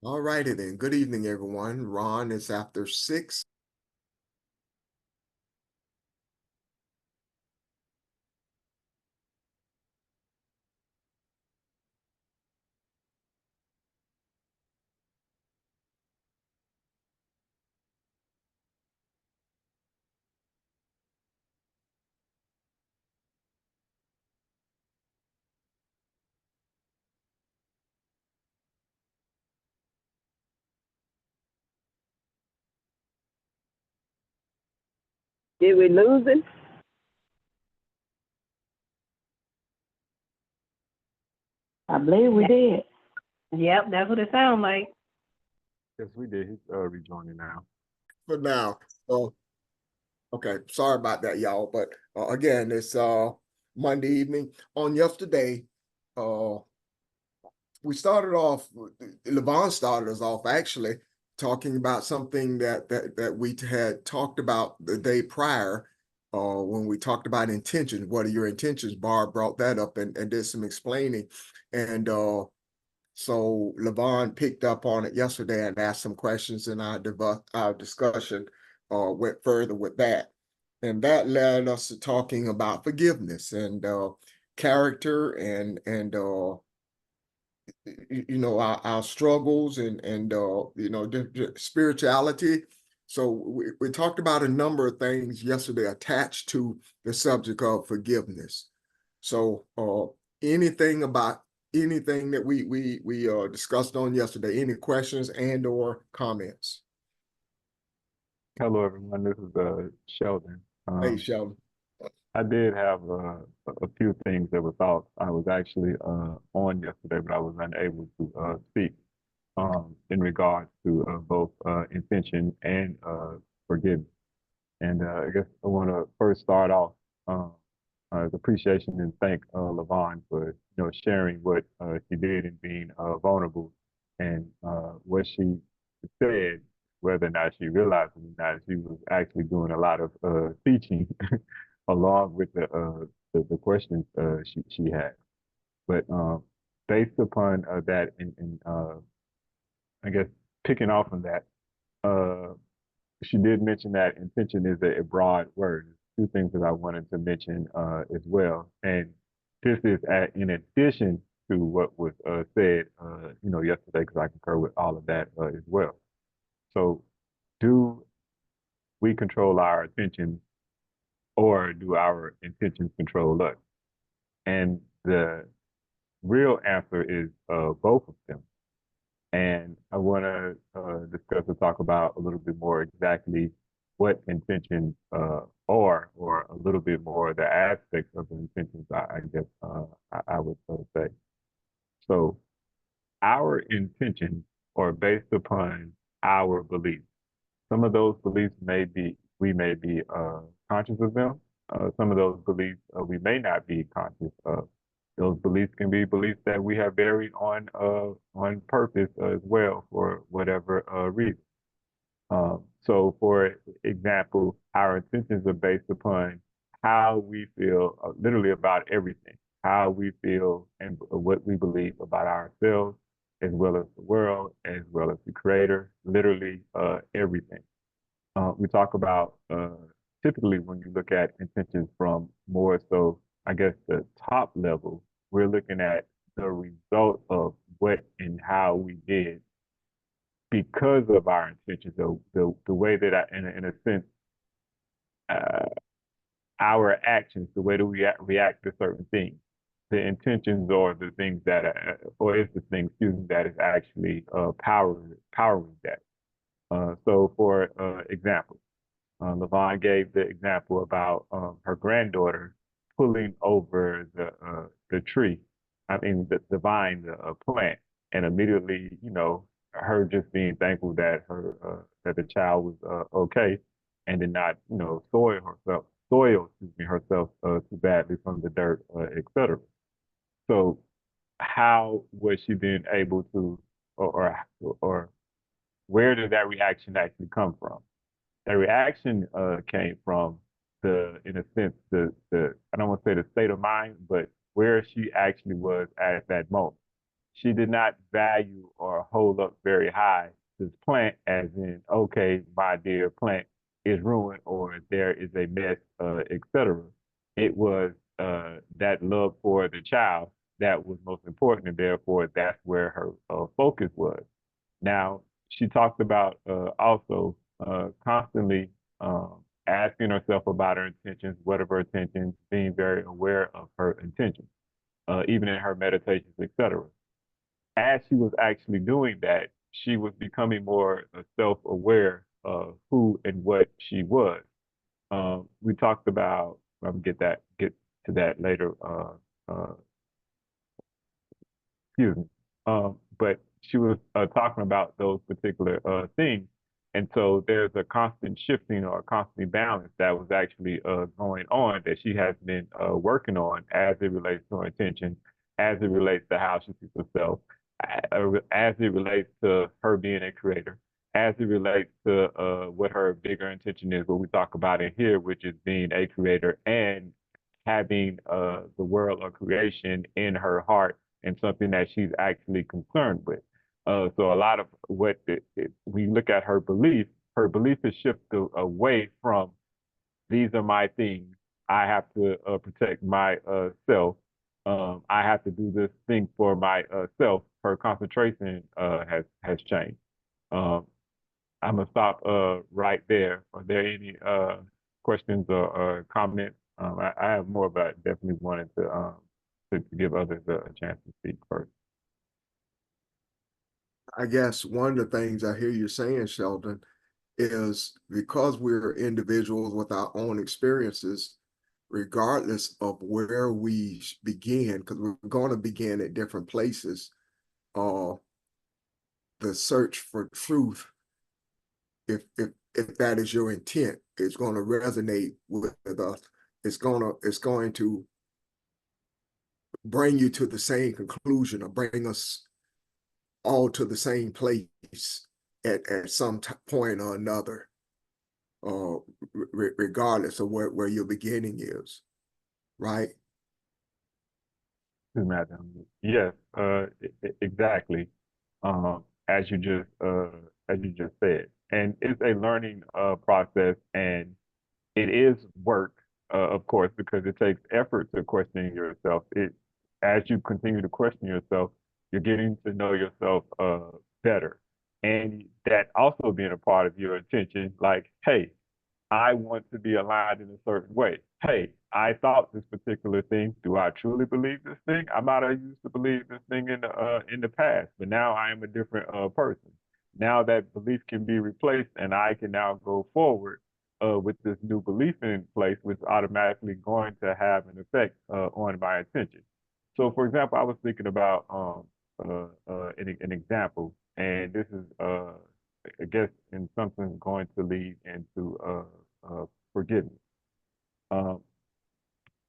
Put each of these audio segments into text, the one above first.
All righty then. Good evening, everyone. Ron is after six. Did we lose it? I believe we did. Yep, that's what it sounds like. Yes, we did. He's rejoining now. For now. Okay, sorry about that, y'all. But again, it's Monday evening. On yesterday, uh we started off, Levon started us off actually talking about something that we had talked about the day prior, when we talked about intentions. What are your intentions? Barb brought that up and did some explaining. And so Levon picked up on it yesterday and asked some questions, and our discussion went further with that. And that led us to talking about forgiveness and character and our struggles and spirituality. So we talked about a number of things yesterday attached to the subject of forgiveness. So anything about anything that we discussed on yesterday, any questions and or comments? Hello, everyone. This is Sheldon. Hey, Sheldon. I did have a few things that were thought. I was actually on yesterday, but I was unable to speak in regards to both intention and forgiveness. And I guess I want to first start off with appreciation and thank Levon for sharing what she did and being vulnerable and what she said, whether or not she realized it or not, she was actually doing a lot of teaching along with the questions she had. But based upon that and I guess picking off on that, uh, she did mention that intention is a broad word. Two things that I wanted to mention as well, and this is in addition to what was said, yesterday, because I concur with all of that as well. So, do we control our attention, or do our intentions control us? And the real answer is both of them. And I want to discuss and talk about a little bit more exactly what intentions are, or a little bit more the aspects of the intentions, I guess I would say. So, our intentions are based upon our beliefs. Some of those beliefs we may be conscious of them. Some of those beliefs we may not be conscious of. Those beliefs can be beliefs that we have buried on purpose as well for whatever reason. So, for example, our intentions are based upon how we feel, literally about everything, how we feel and what we believe about ourselves, as well as the world, as well as the Creator, literally everything. We talk about typically when you look at intentions from more so, I guess, the top level, we're looking at the result of what and how we did because of our intentions. The way that, in a sense, uh, our actions, the way that we react to certain things, the intentions or the things that, or is the thing, excuse me, that is actually powering that. So, for example, Levon gave the example about her granddaughter pulling over the tree, I mean the vine, the plant, and immediately, her just being thankful that that the child was okay, and did not, excuse me, herself too badly from the dirt, etc. So, how was she then able to, or where did that reaction actually come from? That reaction came from in a sense, the I don't want to say the state of mind, but where she actually was at that moment. she did not value or hold up very high this plant, as in, okay, my dear plant is ruined or there is a mess, etc. It was that love for the child that was most important, and therefore that's where her focus was. Now, she talked about also constantly asking herself about her intentions, what of her intentions, being very aware of her intentions, even in her meditations, etc. As she was actually doing that, she was becoming more self-aware of who and what she was. We talked about, get to that later, uh, excuse me. But she was talking about those particular things. And so there's a constant shifting or a constant balance that was actually going on that she has been working on as it relates to her intention, as it relates to how she sees herself, as it relates to her being a creator, as it relates to what her bigger intention is, what we talk about in here, which is being a creator and having the world of creation in her heart and something that she's actually concerned with. So a lot of what we look at her belief is shifted away from these are my things. I have to protect my self. I have to do this thing for my self. Her concentration has changed. Um, I'm gonna stop right there. Are there any questions or comments? I have more, but I definitely wanted to give others a chance to speak first. I guess one of the things I hear you saying, Sheldon, is because we're individuals with our own experiences, regardless of where we begin, because we're going to begin at different places, uh, the search for truth, if that is your intent, is going to resonate with us. It's going to bring you to the same conclusion or bring us all to the same place at some point or another, regardless of where your beginning is, right? Madam. Yes, exactly. As you just said, and it's a learning process, and it is work, of course, because it takes effort to question yourself. As you continue to question yourself, you're getting to know yourself better, and that also being a part of your intention. Like, hey, I want to be aligned in a certain way. Hey, I thought this particular thing. Do I truly believe this thing? I might have used to believe this thing in the past, but now I am a different person. Now that belief can be replaced, and I can now go forward with this new belief in place, which is automatically going to have an effect on my intention. So, for example, I was thinking about an example, and this is I guess in something going to lead into forgiveness. Um,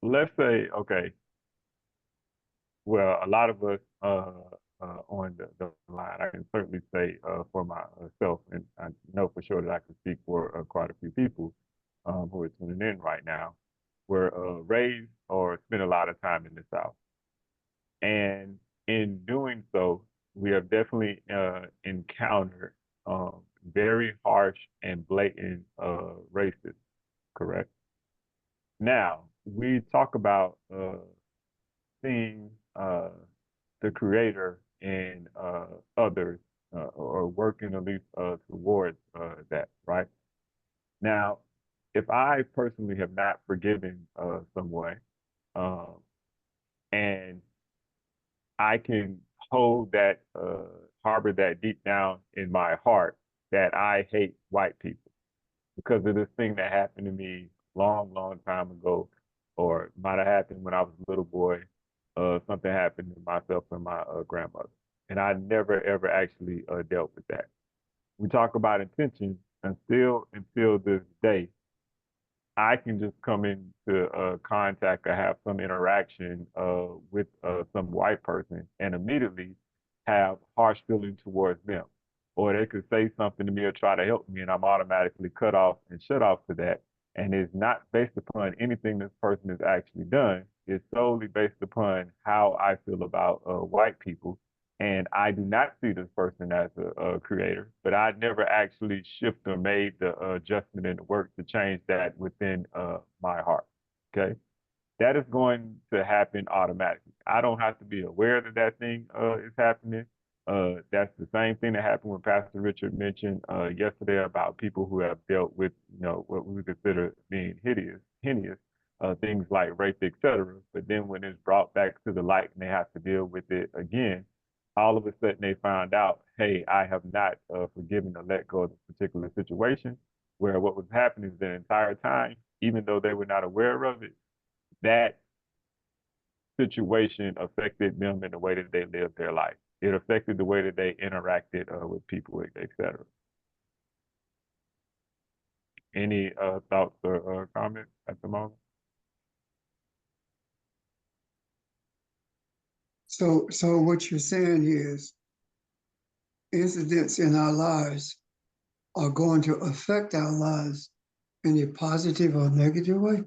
let's say, okay, well, a lot of us on the line, I can certainly say for myself, and I know for sure that I can speak for quite a few people who are tuning in right now, were raised or spent a lot of time in the South. And in doing so, we have definitely encountered very harsh and blatant racism, correct? Now, we talk about seeing the creator in others or working at least towards that, right? Now, if I personally have not forgiven someone, um, and I can hold that, harbor that deep down in my heart that I hate white people because of this thing that happened to me long time ago, or might have happened when I was a little boy. Something happened to myself and my grandmother, and I never ever actually dealt with that. We talk about intention, and still until this day, I can just come into contact or have some interaction with some white person and immediately have harsh feelings towards them. Or they could say something to me or try to help me, and I'm automatically cut off and shut off to that. And it's not based upon anything this person has actually done. It's solely based upon how I feel about white people And I do not see this person as a creator, but I never actually shifted or made the adjustment in the work to change that within my heart. Okay. That is going to happen automatically. I don't have to be aware that that thing is happening. That's the same thing that happened when Pastor Richard mentioned yesterday about people who have dealt with, what we consider being heinous things like rape, etc. But then when it's brought back to the light and they have to deal with it again, all of a sudden they found out, hey, I have not forgiven or let go of this particular situation. Where what was happening the entire time, even though they were not aware of it, that situation affected them in the way that they lived their life. It affected the way that they interacted with people, etc. Any thoughts or comments at the moment? So what you're saying is incidents in our lives are going to affect our lives in a positive or negative way,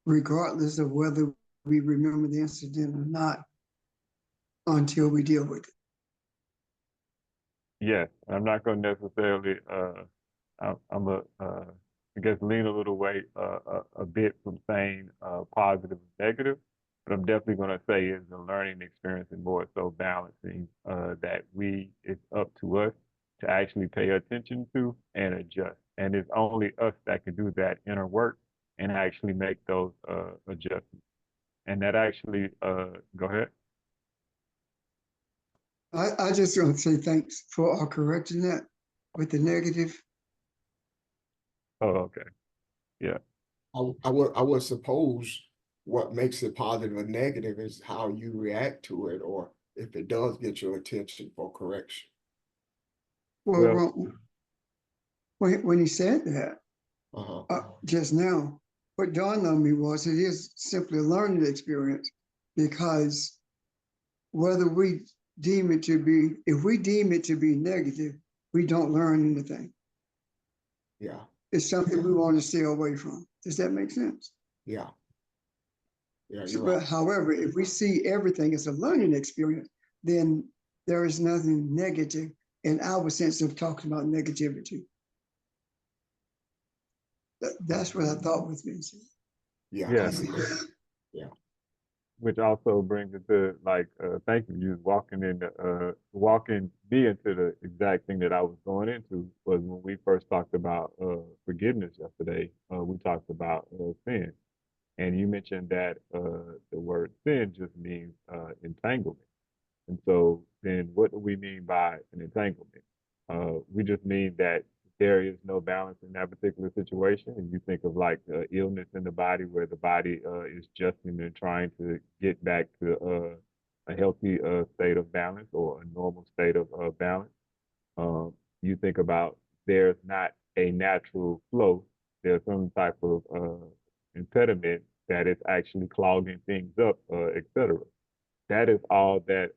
regardless of whether we remember the incident or not until we deal with it. Yes, I'm not going to necessarily. I'm a, I guess, lean a little way a bit from saying positive and negative, but I'm definitely going to say it's a learning experience and more so balancing that it's up to us to actually pay attention to and adjust. And it's only us that can do that inner work and actually make those adjustments. And that actually, go ahead. I just want to say thanks for correcting that with the negative. Oh, okay. Yeah. I would suppose what makes it positive or negative is how you react to it, or if it does get your attention for correction. Well, when he said that Uh-huh. just now, what dawned on me was it is simply a learning experience, because whether we deem it to be, if we deem it to be negative, we don't learn anything. Yeah, It's something we want to stay away from. Does that make sense? yeah. Yeah, So, you're but right. however, if we see everything as a learning experience, then there is nothing negative in our sense of talking about negativity. That's what I thought was being said. Yeah, Yeah. I see that. Yeah. Which also brings it to thank you. You was walking me into the exact thing that I was going into was when we first talked about forgiveness yesterday. We talked about sin, and you mentioned that the word sin just means entanglement. And so then what do we mean by an entanglement? We just mean that there is no balance in that particular situation. And you think of like illness in the body where the body is adjusting and trying to get back to a healthy state of balance or a normal state of balance. You think about there's not a natural flow. There's some type of impediment that is actually clogging things up, etc. That is all that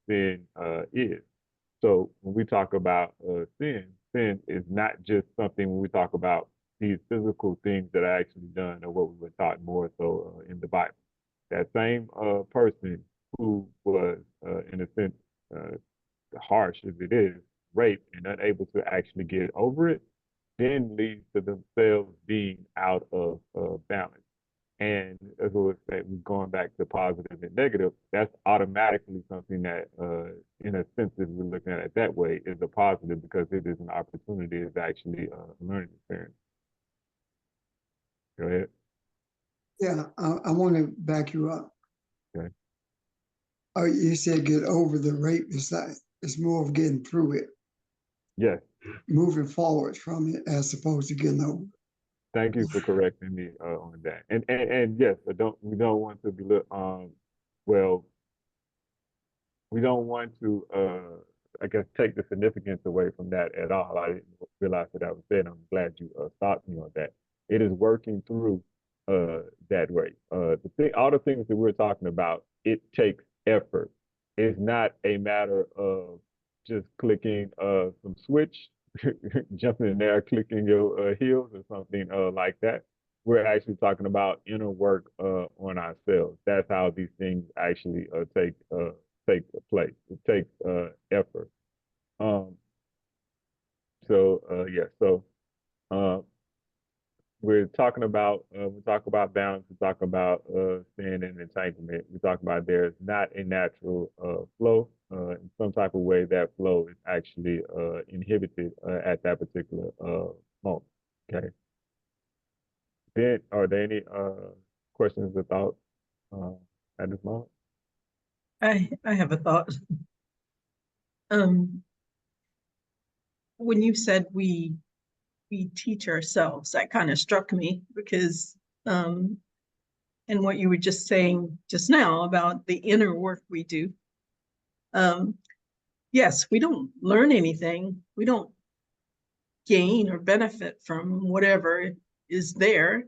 sin is. So when we talk about sin is not just something when we talk about these physical things that are actually done or what we were taught more so in the Bible. That same person who was, in a sense, harsh as it is, raped and unable to actually get over it, then leads to themselves being out of balance. And as I was saying, going back to positive and negative, that's automatically something that, in a sense, if we're looking at it that way, is a positive because it is an opportunity, it's actually a learning experience. Go ahead. Yeah, I want to back you up. Okay. You said get over the rape. It's more of getting through it, Yes. moving forward from it as opposed to getting over it. Thank you for correcting me on that. And yes, we don't want to be well, we don't want to I guess take the significance away from that at all. I didn't realize that I was said. I'm glad you stopped me on that. It is working through that way. All the things that we're talking about, it takes effort. It's not a matter of just clicking some switch, jumping in there, clicking your heels or something like that. We're actually talking about inner work on ourselves. That's how these things actually take take place. It takes effort. Um, so we're talking about we talk about balance, we talk about sin and entanglement. We talk about there's not a natural flow. In some type of way, that flow is actually inhibited at that particular moment. Okay. Then, are there any questions or thoughts at this moment? I have a thought. Um, when you said we teach ourselves, that kind of struck me because and what you were just saying just now about the inner work we do. Yes, we don't learn anything. We don't gain or benefit from whatever is there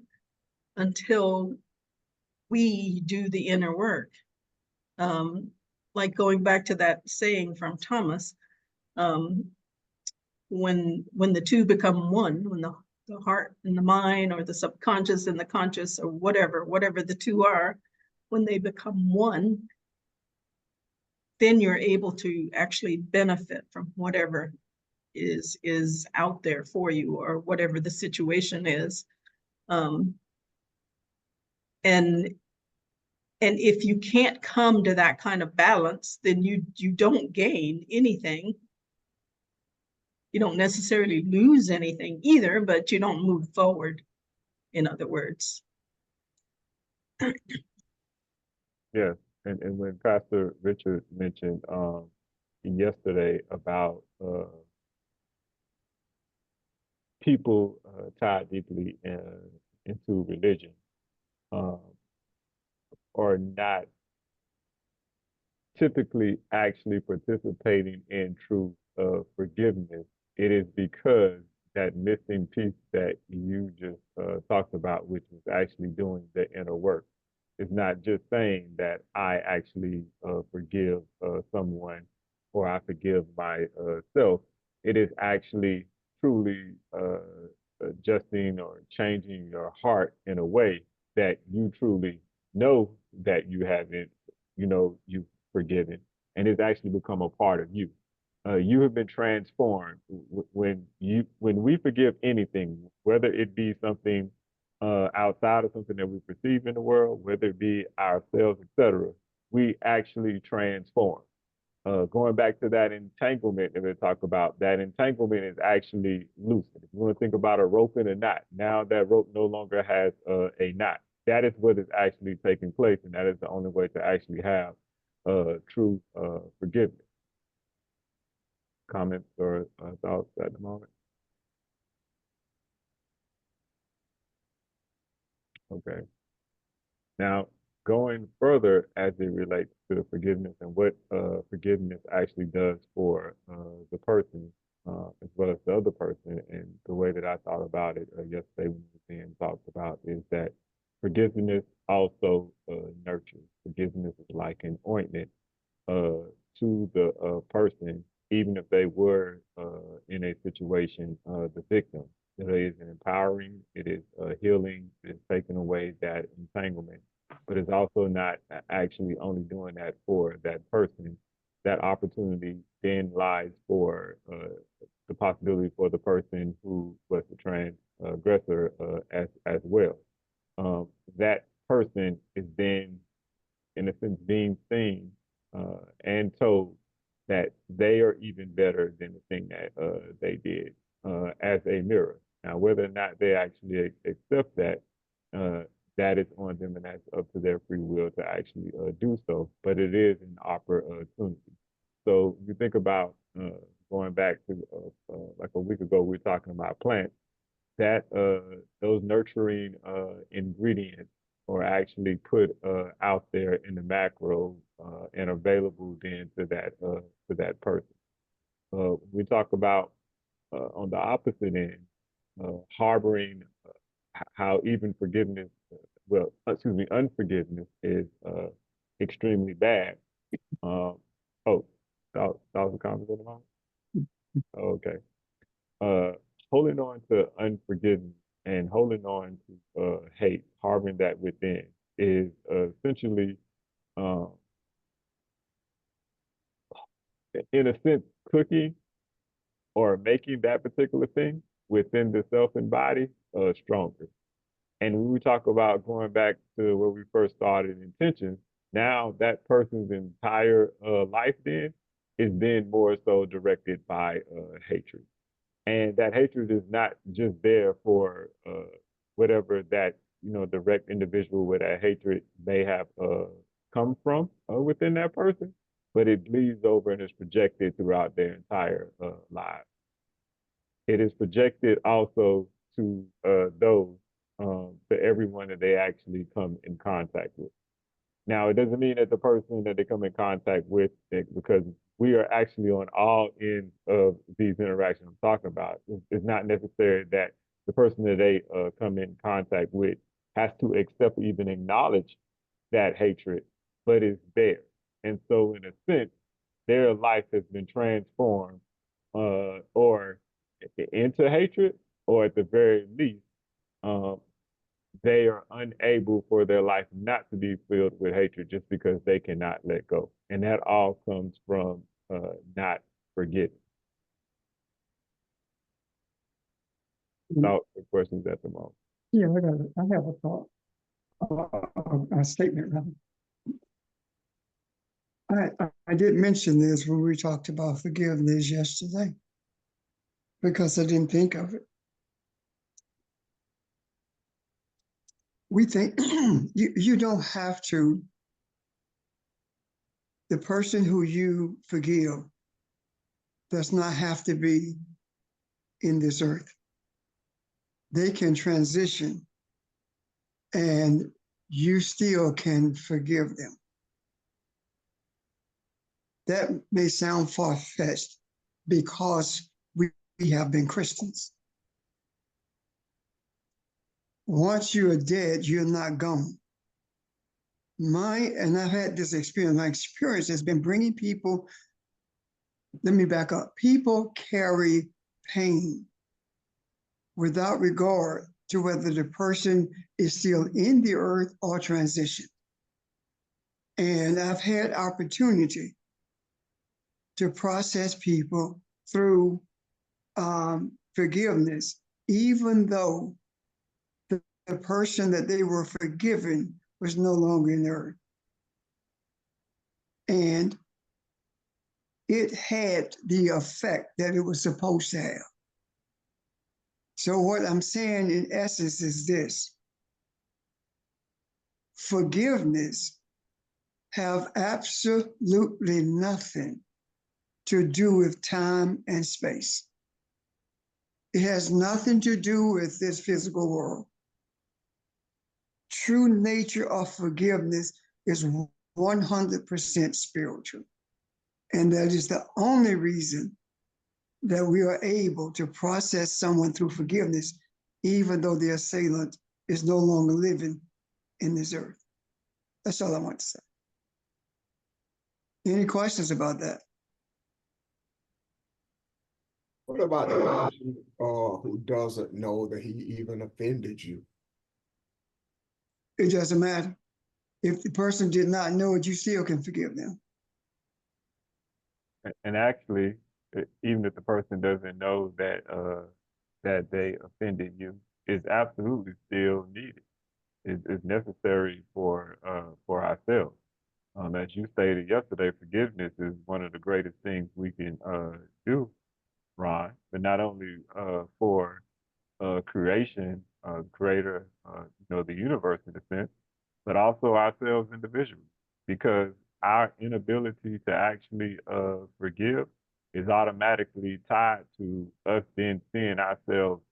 until we do the inner work. Like going back to that saying from Thomas, when the two become one, when the heart and the mind, or the subconscious and the conscious, or whatever the two are, when they become one, then you're able to actually benefit from whatever is out there for you, or whatever the situation is. And if you can't come to that kind of balance, then you don't gain anything. You don't necessarily lose anything either, but you don't move forward, in other words. Yeah, and when Pastor Richard mentioned yesterday about people tied deeply into religion are not typically actually participating in true forgiveness, it is because that missing piece that you just talked about, which is actually doing the inner work. It's not just saying that I actually forgive someone or I forgive myself. It is actually truly adjusting or changing your heart in a way that you truly know that you haven't, you've forgiven, and it's actually become a part of you. You have been transformed when we forgive anything, whether it be something outside of something that we perceive in the world, whether it be ourselves, etc. We actually transform. Going back to that entanglement that we talk about, that entanglement is actually loosened. If you want to think about a rope in a knot, now that rope no longer has a knot. That is what is actually taking place, and that is the only way to actually have true forgiveness. Comments or thoughts at the moment? Okay. Now, going further as it relates to forgiveness and what forgiveness actually does for the person as well as the other person, and the way that I thought about it yesterday when we were being talked about is that forgiveness also nurtures. Forgiveness is like an ointment to the person, even if they were in a situation, the victim. It is empowering, it is healing, it's taking away that entanglement, but it's also not actually only doing that for that person. That opportunity then lies for the possibility for the person who was the transgressor as well. That person is then, in a sense, being seen and told that they are even better than the thing that they did as a mirror. Now, whether or not they actually accept that, that is on them, and that's up to their free will to actually do so. But it is an opportunity. So you think about going back to like a week ago, we were talking about plants. That those nurturing ingredients are actually put out there in the macro and available then to that person. We talk about on the opposite end, harboring how even forgiveness, unforgiveness is extremely bad. Oh, that was a comment at the moment? Okay. Holding on to unforgiveness and holding on to hate, harboring that within is essentially in a sense, cooking or making that particular thing within the self and body stronger. And when we talk about going back to where we first started intentions, now that person's entire life then is then more so directed by hatred. And that hatred is not just there for whatever that, direct individual where that hatred may have come from within that person, but it bleeds over and is projected throughout their entire lives. It is projected also to those, to everyone that they actually come in contact with. Now, it doesn't mean that the person that they come in contact with, because we are actually on all ends of these interactions I'm talking about. It's not necessary that the person that they come in contact with has to accept or even acknowledge that hatred, but it's there. And so, in a sense, their life has been transformed or into hatred, or at the very least, um, they are unable for their life not to be filled with hatred just because they cannot let go. And that all comes from not forgetting. Thoughts or questions at the moment? Yeah, I have a thought, a statement rather. I did mention this when we talked about forgiveness yesterday, because I didn't think of it. We think you don't have to, the person who you forgive does not have to be in this earth. They can transition and you still can forgive them. That may sound far-fetched because we have been Christians. Once you are dead, you're not gone. And I've had this experience, my experience has been bringing people, let me back up. People carry pain without regard to whether the person is still in the earth or transition. And I've had opportunity to process people through forgiveness, even though the person that they were forgiven was no longer in the earth. And it had the effect that it was supposed to have. So what I'm saying in essence is this: forgiveness have absolutely nothing to do with time and space. It has nothing to do with this physical world. True nature of forgiveness is 100% spiritual. And that is the only reason that we are able to process someone through forgiveness, even though the assailant is no longer living in this earth. That's all I want to say. Any questions about that? What about the person who doesn't know that he even offended you? It doesn't matter. If the person did not know it, you still can forgive them. And actually, even if the person doesn't know that that they offended you, it's absolutely still needed. It's necessary for ourselves. As you stated yesterday, forgiveness is one of the greatest things we can do, Ron. But not only for creation, creator, the universe in a sense, but also ourselves individually, because our inability to actually forgive is automatically tied to us then seeing ourselves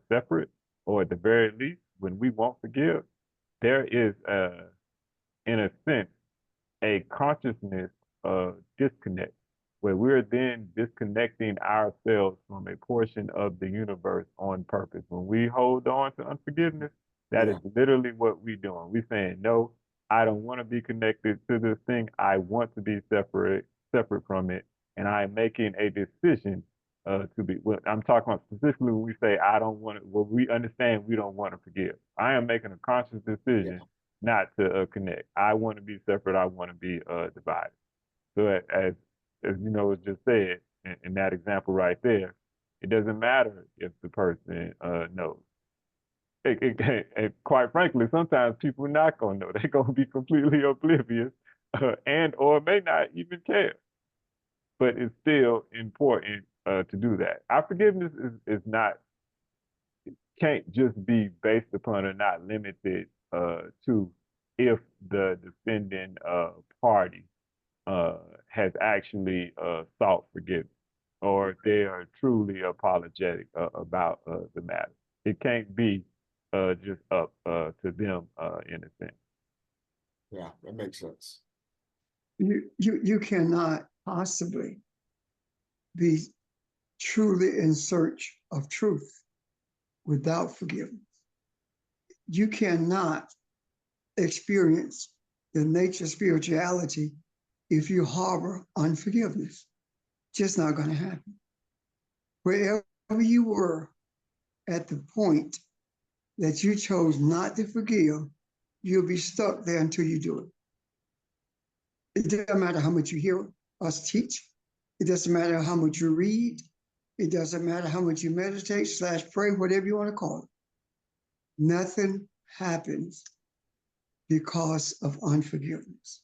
separate, or at the very least, when we won't forgive, there is in a sense, a consciousness disconnect, where we're then disconnecting ourselves from a portion of the universe on purpose. When we hold on to unforgiveness, that is literally what we're doing. We're saying, no, I don't want to be connected to this thing. I want to be separate from it. And I'm making a decision to be, well, I'm talking about specifically when we say, I don't want to, well, we understand we don't want to forgive. I am making a conscious decision not to connect. I want to be separate. I want to be divided. So as as you know, was just said in that example right there, it doesn't matter if the person knows. And quite frankly, sometimes people are not gonna know. They're gonna be completely oblivious, and or may not even care. But it's still important to do that. Our forgiveness is not, can't just be based upon or not limited to if the defending party has actually sought forgiveness or they are truly apologetic about the matter. It can't be just up to them in a sense. Yeah, that makes sense. You cannot possibly be truly in search of truth without forgiveness. You cannot experience the nature of spirituality if you harbor unforgiveness. Just not going to happen. Wherever you were at the point that you chose not to forgive, you'll be stuck there until you do it. It doesn't matter how much you hear us teach. It doesn't matter how much you read. It doesn't matter how much you meditate / pray, whatever you want to call it. Nothing happens because of unforgiveness.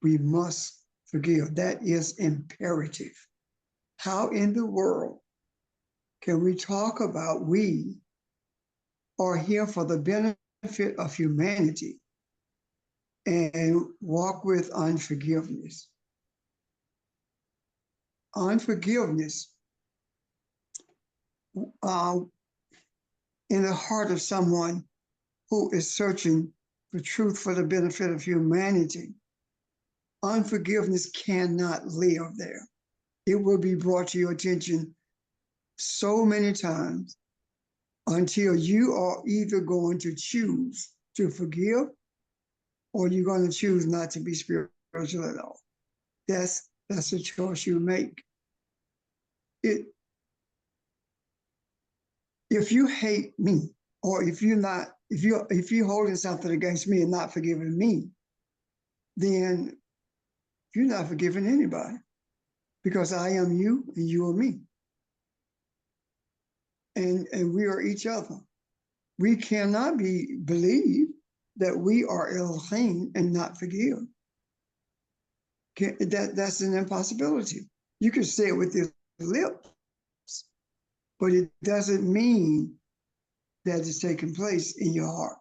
We must forgive. That is imperative. How in the world can we talk about we are here for the benefit of humanity and walk with unforgiveness? Unforgiveness in the heart of someone who is searching for truth for the benefit of humanity, unforgiveness cannot live there. It will be brought to your attention so many times until you are either going to choose to forgive or you're going to choose not to be spiritual at all. That's a choice you make. If you hate me, or if you're holding something against me and not forgiving me, then you're not forgiving anybody, because I am you and you are me. And we are each other. We cannot believe that we are Elohim and not forgive. That's an impossibility. You can say it with your lips, but it doesn't mean that it's taking place in your heart.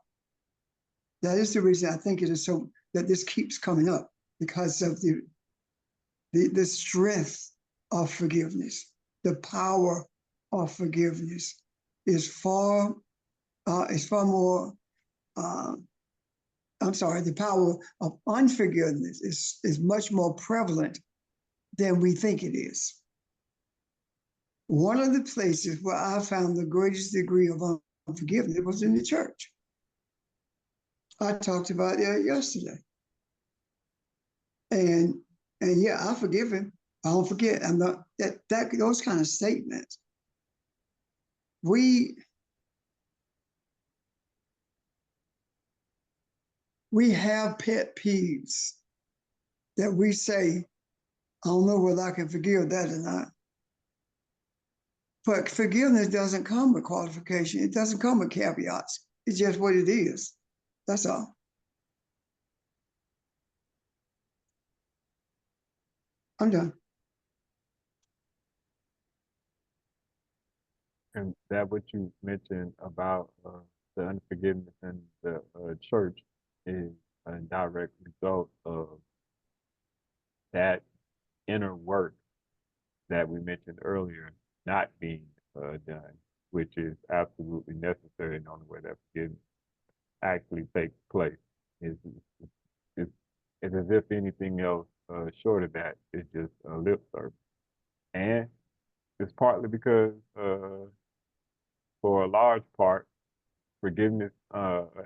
That is the reason I think it is so that this keeps coming up, because of the strength of forgiveness. The power of forgiveness is far more. The power of unforgiveness is much more prevalent than we think it is. One of the places where I found the greatest degree of unforgiveness was in the church. I talked about that yesterday. And yeah, I forgive him. I don't forget. I'm not those kind of statements. We have pet peeves that we say, I don't know whether I can forgive that or not. But forgiveness doesn't come with qualification. It doesn't come with caveats. It's just what it is. That's all. I'm done. And that what you mentioned about the unforgiveness in the church is a direct result of that inner work that we mentioned earlier not being done, which is absolutely necessary in the only way that forgiveness actually takes place. It's as if anything else short of that is just a lip service. And it's partly because for a large part, forgiveness,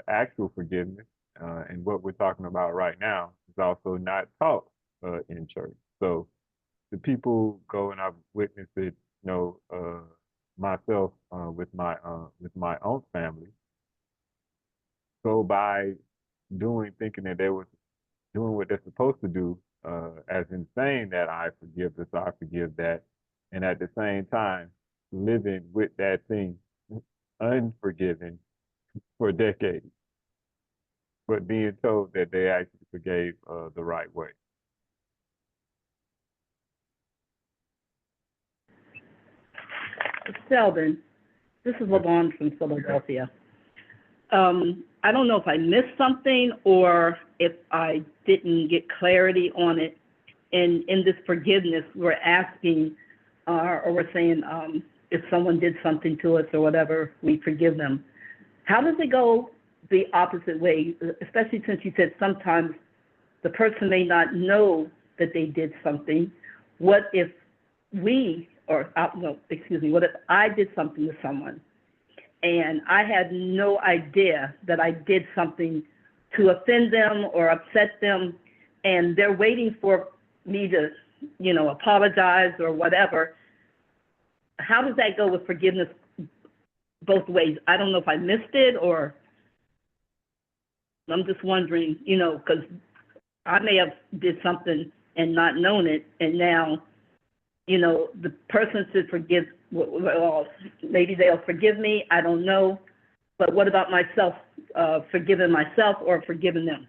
actual forgiveness, and what we're talking about right now is also not taught in church. So the people go, and I've witnessed it, myself with my own family, go by thinking that they were doing what they're supposed to do as in saying that I forgive this, I forgive that, and at the same time living with that thing unforgiven for decades, but being told that they actually forgave the right way. Sheldon, this is Lavon from Philadelphia. I don't know if I missed something or if I didn't get clarity on it. In this forgiveness, we're asking or we're saying if someone did something to us or whatever, we forgive them. How does it go the opposite way, especially since you said sometimes the person may not know that they did something? What if what if I did something to someone and I had no idea that I did something to offend them or upset them, and they're waiting for me to, apologize or whatever? How does that go with forgiveness both ways? I don't know if I missed it, or I'm just wondering, because I may have did something and not known it, and now, the person should forgive, well, maybe they'll forgive me, I don't know. But what about myself, forgiving myself or forgiving them?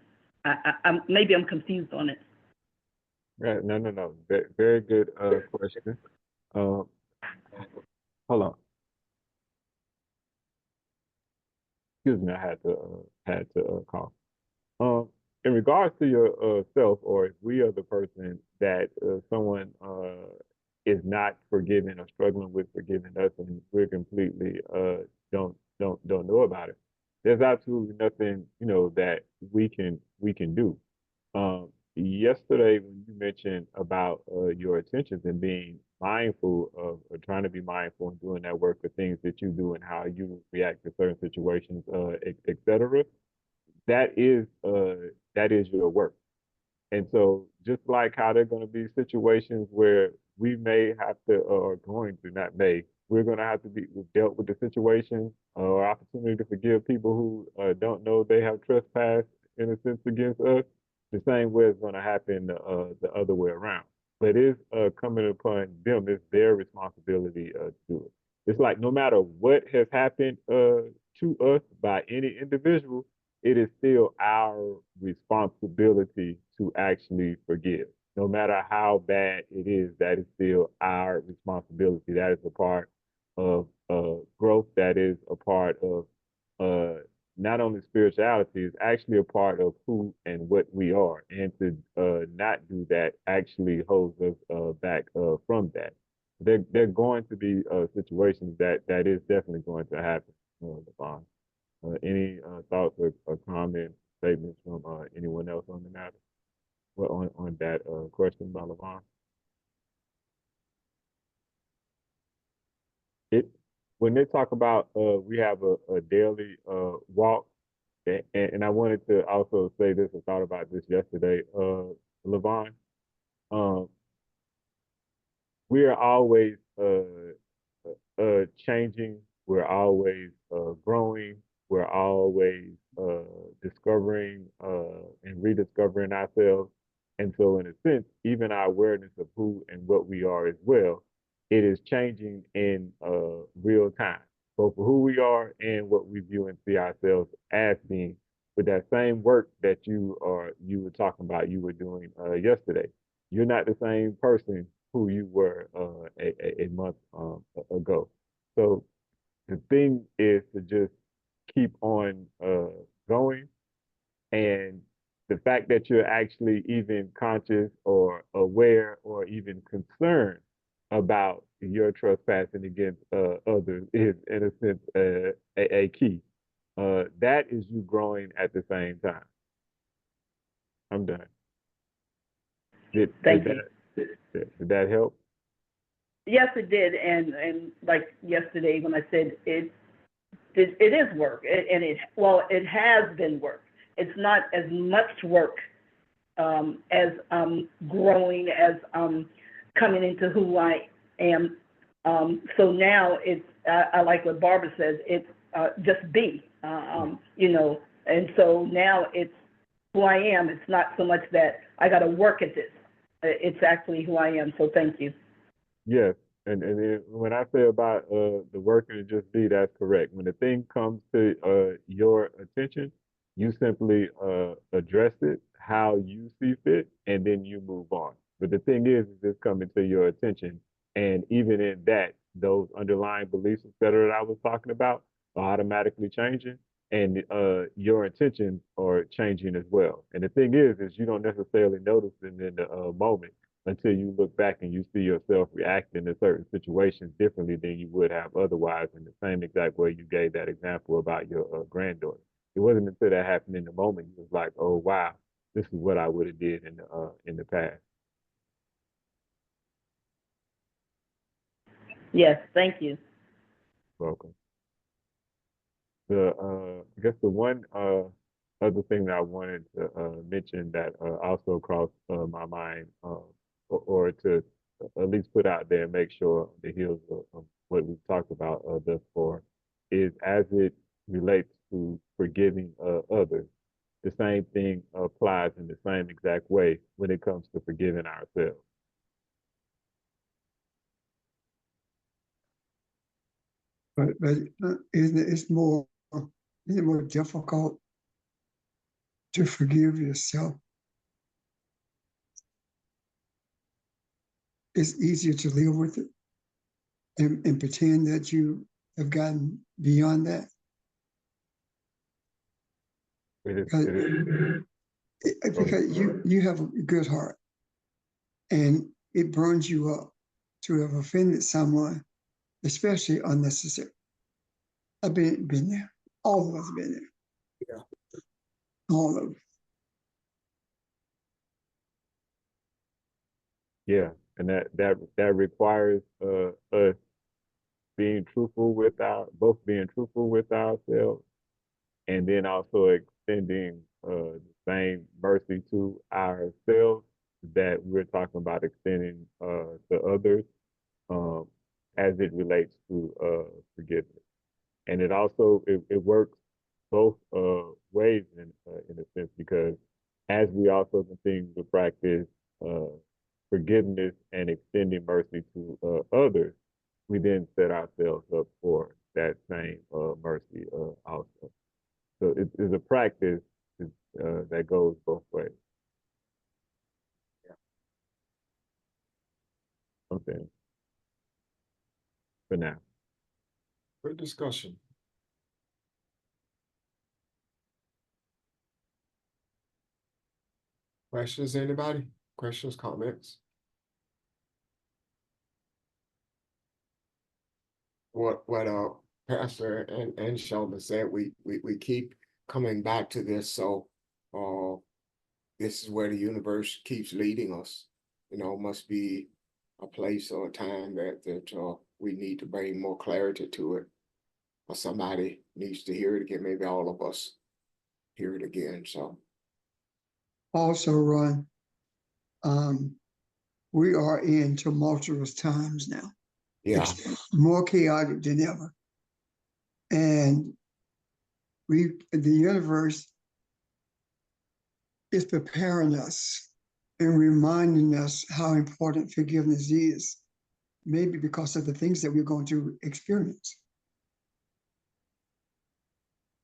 Maybe I'm confused on it. Right. No. Very good question. Hold on. Excuse me, I had to call. In regards to your self, or if we are the person that someone is not forgiving or struggling with forgiving us, and we're completely don't know about it, there's absolutely nothing that we can do. Yesterday when you mentioned about your intentions and being mindful of, or trying to be mindful and doing that work for things that you do and how you react to certain situations, et cetera, that is your work. And so just like how there are going to be situations where we may have to, or going to, not may, we're going to have to be dealt with the situation or opportunity to forgive people who don't know they have trespassed in a sense against us, the same way it's going to happen the other way around. But it's coming upon them, it's their responsibility to do it. It's like no matter what has happened to us by any individual, it is still our responsibility to actually forgive. No matter how bad it is, that is still our responsibility. That is a part of growth. That is a part of not only spirituality, it's actually a part of who and what we are. And to not do that actually holds us back from that. There are going to be situations that is definitely going to happen, Lavon. Any thoughts or comments, statements from anyone else on the matter? Well, on that question by Lavon? When they talk about we have a daily walk, and I wanted to also say this, I thought about this yesterday, Lavon. We are always changing. We're always growing. We're always discovering and rediscovering ourselves. And so in a sense, even our awareness of who and what we are as well, it is changing in real time, both for who we are and what we view and see ourselves as being, with that same work that you were talking about, you were doing yesterday. You're not the same person who you were a month ago. So the thing is to just keep on going, and the fact that you're actually even conscious or aware or even concerned about your trespassing against others is, in a sense, a key. That is you growing at the same time. I'm done. Did that help? Yes, it did. And like yesterday when I said it is work, it has been work. It's not as much work as I'm growing, as I'm coming into who I am. So now it's, I like what Barbara says, it's just be, and so now it's who I am. It's not so much that I got to work at this. it's actually who I am, so thank you. Yes, and when I say about the working to just be, that's correct. When the thing comes to your attention, you simply address it how you see fit, and then you move on. But the thing is it's coming to your attention, and even in that, those underlying beliefs, et cetera, that I was talking about are automatically changing, and your intentions are changing as well. And the thing is you don't necessarily notice it in the moment until you look back and you see yourself reacting to certain situations differently than you would have otherwise in the same exact way you gave that example about your granddaughter. It wasn't until that happened in the moment you was like, oh wow, this is what I would have did in the past. Yes, thank you. Welcome. I guess the one other thing that I wanted to mention that also crossed my mind, or to at least put out there and make sure on the heels of what we've talked about thus far, is as it relates to forgiving others. The same thing applies in the same exact way when it comes to forgiving ourselves. But isn't it more difficult to forgive yourself? It's easier to live with it and pretend that you have gotten beyond that. Because you have a good heart, and it burns you up to have offended someone, especially unnecessary. I've been there. All of us have been there. Yeah. All of us. Yeah, and that requires us being truthful with being truthful with ourselves, and then also extending the same mercy to ourselves that we're talking about extending to others, as it relates to forgiveness. And it also it works both ways in a sense, because as we also continue to practice forgiveness and extending mercy to others, we then set ourselves up for that same mercy also. So it's a practice that goes both ways. Okay. For now. Good discussion. Questions, anybody? Questions, comments? What Pastor and Sheldon said, we keep coming back to this, so this is where the universe keeps leading us. You know, must be a place or a time that we need to bring more clarity to it, or somebody needs to hear it again. Maybe all of us hear it again. So Also, Ron, we are in tumultuous times now. yeah, It's more chaotic than ever. And the universe is preparing us and reminding us how important forgiveness is, maybe because of the things that we're going to experience,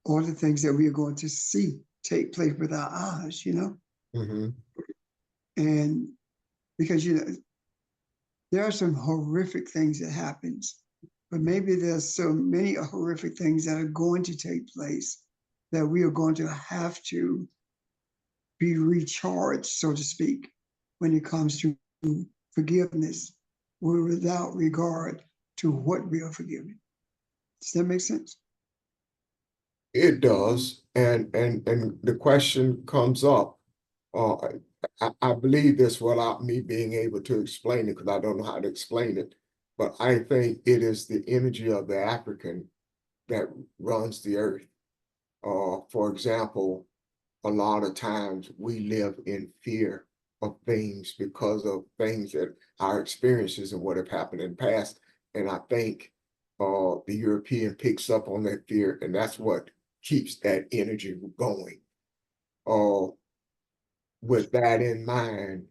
or the things that we are going to see take place with our eyes, you know? mm-hmm. And because, you know, there are some horrific things that happens, but maybe there's so many horrific things that are going to take place that we are going to have to be recharged, so to speak, when it comes to forgiveness, without regard to what we are forgiving. Does that make sense? It does, and the question comes up. I believe this without me being able to explain it, because I don't know how to explain it. But I think it is the energy of the African that runs the earth. For example, a lot of times we live in fear of things because of things that our experiences and what have happened in the past. And I think the European picks up on that fear, and that's what keeps that energy going. With that in mind,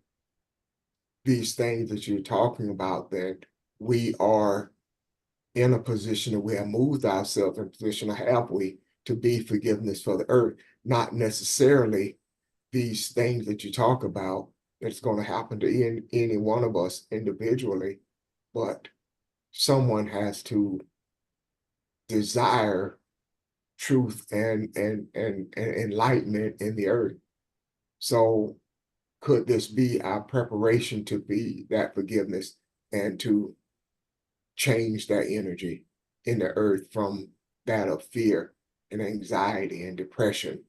these things that you're talking about, then we are in a position that we have moved ourselves in a position, or have we, to be forgiveness for the earth, not necessarily these things that you talk about that's going to happen to any one of us individually, but someone has to desire truth and enlightenment in the earth. So could this be our preparation to be that forgiveness and to change that energy in the earth from that of fear and anxiety and depression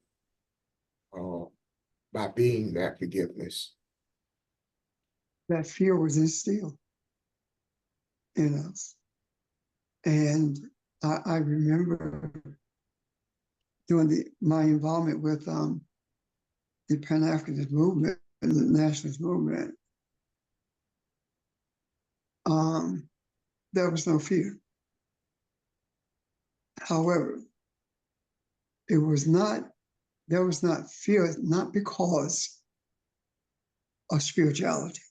by being that forgiveness? That fear was instilled in us. And I remember doing my involvement with the Pan-Africanist movement and the nationalist movement. There was no fear. However, there was not fear, not because of spirituality.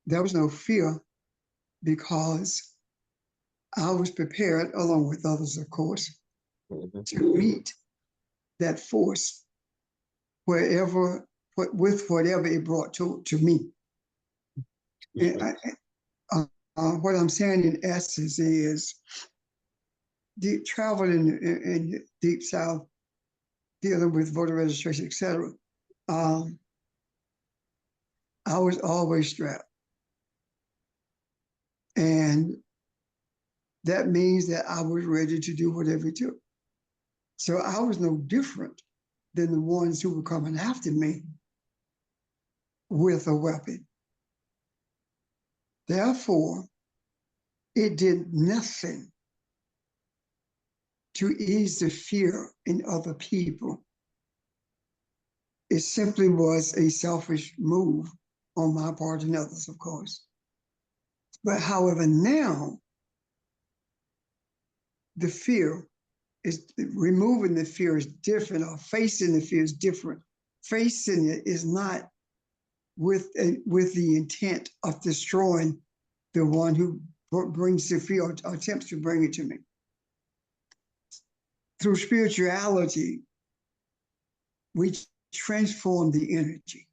There was no fear because I was prepared, along with others, of course, to meet that force with whatever it brought to me. And what I'm saying in essence is traveling in the Deep South, dealing with voter registration, etc. I was always strapped. And that means that I was ready to do whatever it took. So I was no different than the ones who were coming after me with a weapon. Therefore, it did nothing to ease the fear in other people. It simply was a selfish move on my part and others, of course. But however, now the fear is removing the fear is different, or facing the fear is different. Facing it is not with the intent of destroying the one who brings the fear or attempts to bring it to me. Through spirituality, we transform the energy.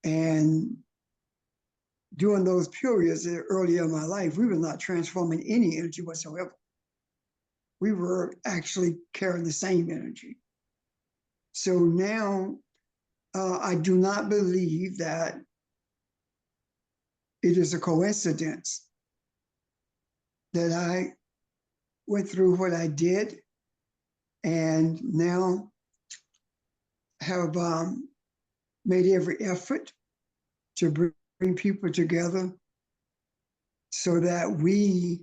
And during those periods earlier in my life, we were not transforming any energy whatsoever. We were actually carrying the same energy. So now I do not believe that it is a coincidence that I went through what I did and now have made every effort to bring people together so that we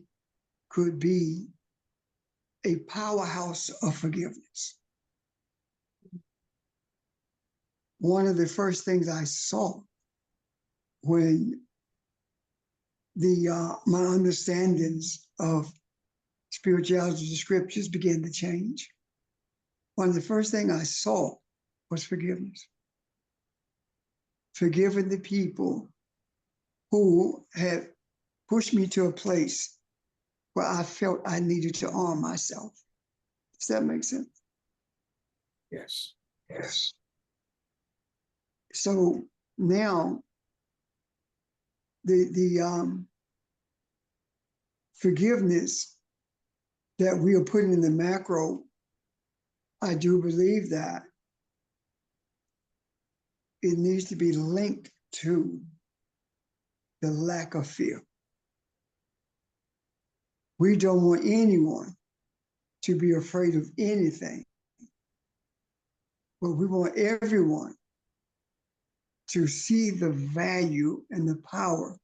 could be a powerhouse of forgiveness. One of the first things I saw when my understandings of spirituality, the scriptures began to change, one of the first things I saw was forgiveness. Forgiving the people who had pushed me to a place where I felt I needed to arm myself. Does that make sense? Yes. Yes. So now the forgiveness that we are putting in the macro, I do believe that it needs to be linked to the lack of fear. We don't want anyone to be afraid of anything, but we want everyone to see the value and the power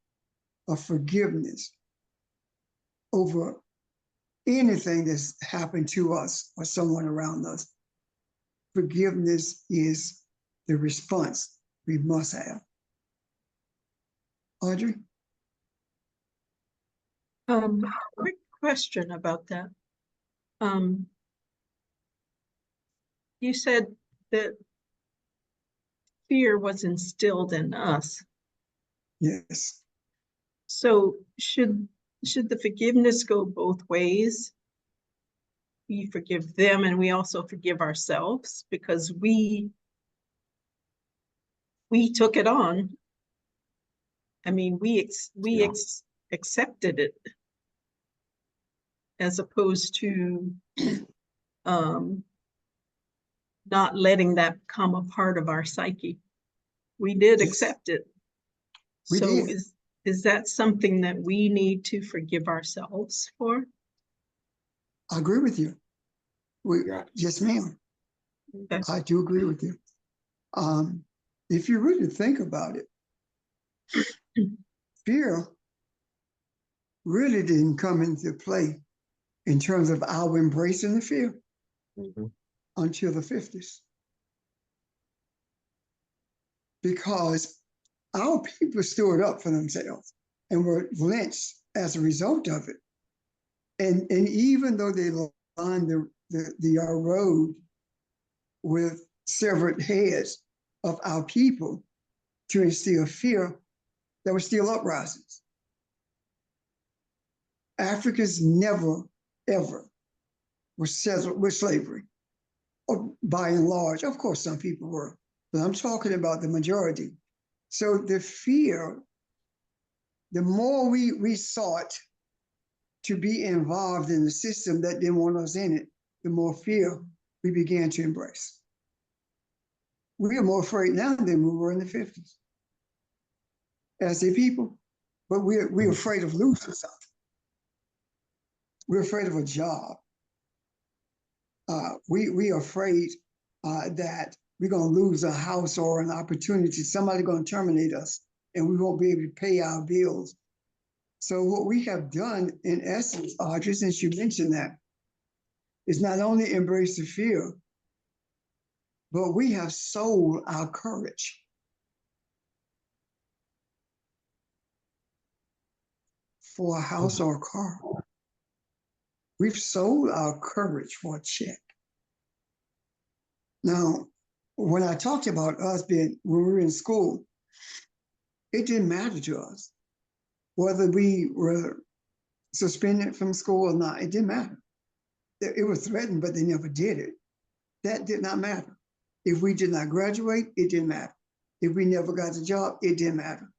of forgiveness over anything that's happened to us or someone around us. Forgiveness is the response we must have. Audrey? Quick question about that. You said that fear was instilled in us. Yes. So should the forgiveness go both ways? We forgive them and we also forgive ourselves because we took it on. I mean, Yeah. accepted it as opposed to not letting that become a part of our psyche. We did Yes. accept it. We So did. is that something that we need to forgive ourselves for? I agree with you. Yeah. Yes, ma'am. Okay. I do agree with you. If you really think about it, fear really didn't come into play in terms of our embracing the fear Mhm. until the 50s. Because our people stood up for themselves and were lynched as a result of it. And even though they lined the road with severed heads of our people to instill fear, there were still uprisings. Africans never, ever were settled with slavery, or by and large. Of course, some people were, but I'm talking about the majority. So the fear, the more we sought to be involved in the system that didn't want us in it, the more fear we began to embrace. We are more afraid now than we were in the 50s as a people, but we're afraid of losing something. We're afraid of a job. We are afraid that we're going to lose a house or an opportunity. Somebody's going to terminate us and we won't be able to pay our bills. So what we have done in essence, Audrey, since you mentioned that, is not only embrace the fear, but we have sold our courage. For a house or a car. We've sold our courage for a check. Now, when I talked about us being, when we were in school, it didn't matter to us whether we were suspended from school or not. It didn't matter. It was threatened, but they never did it. That did not matter. If we did not graduate, it didn't matter. If we never got a job, it didn't matter.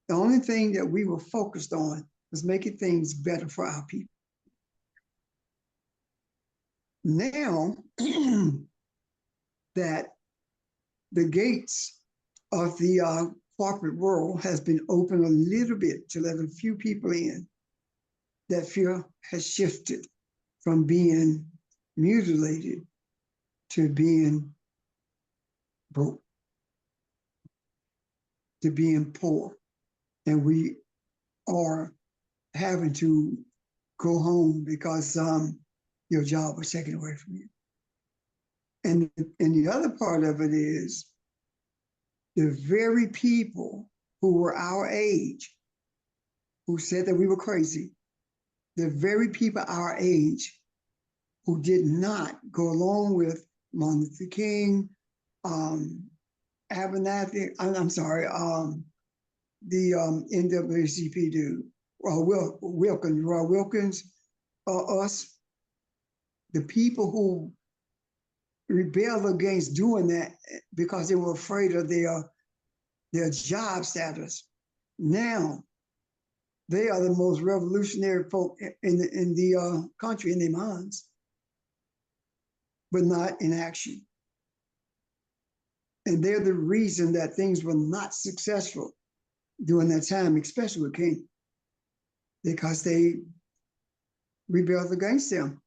The only thing that we were focused on was making things better for our people. Now that the gates of the corporate world has been opened a little bit to let a few people in, that fear has shifted from being mutilated to being broke, to being poor. And we are having to go home because your job was taken away from you. And the other part of it is the very people who were our age, who said that we were crazy, the very people our age who did not go along with Martin Luther King, Abernathy, I'm sorry, the NAACP dude, Roy Wilkins, us, the people who rebelled against doing that because they were afraid of their job status. Now, they are the most revolutionary folk in the country in their minds, but not in action. And they're the reason that things were not successful during that time, especially with King, because they rebelled against them.